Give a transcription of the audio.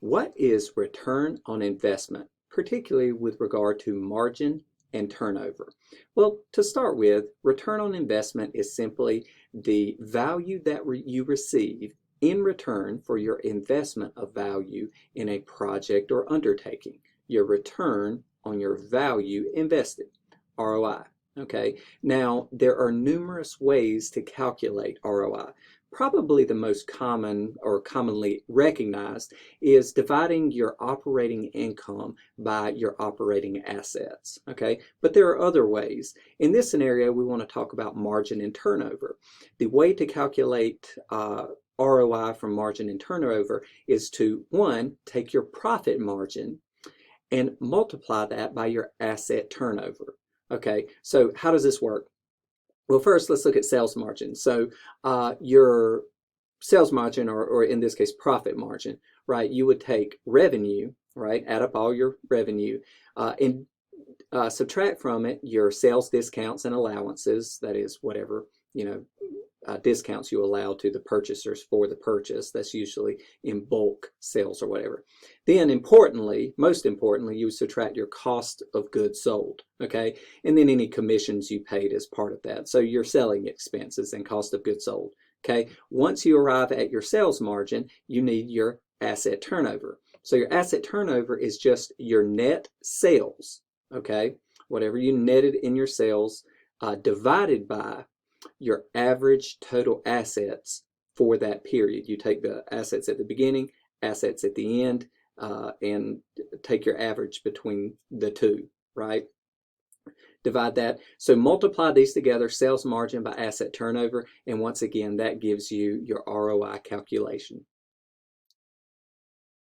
What is return on investment, particularly with regard to margin and turnover? Well, to start with, return on investment is simply the value that you receive in return for your investment of value in a project or undertaking. Your return on your value invested, ROI. Okay, now there are numerous ways to calculate ROI. Probably the most common or commonly recognized is dividing your operating income by your operating assets. Okay, but there are other ways. In this scenario, we want to talk about margin and turnover. The way to calculate ROI from margin and turnover is to, one, take your profit margin and multiply that by your asset turnover. Okay, so how does this work? Well, first, let's look at sales margin. So your sales margin, or in this case, profit margin, right? You would take revenue, right? Add up all your revenue and subtract from it your sales discounts and allowances. That is whatever, discounts you allow to the purchasers for the purchase. That's usually in bulk sales or whatever. Then importantly, most importantly, you subtract your cost of goods sold, okay? And then any commissions you paid as part of that. So your selling expenses and cost of goods sold, okay? Once you arrive at your sales margin, you need your asset turnover. So your asset turnover is just your net sales, okay? Whatever you netted in your sales divided by your average total assets for that period. You take the assets at the beginning, assets at the end, and take your average between the two, right? Divide that. So multiply these together, sales margin by asset turnover, and once again, that gives you your ROI calculation.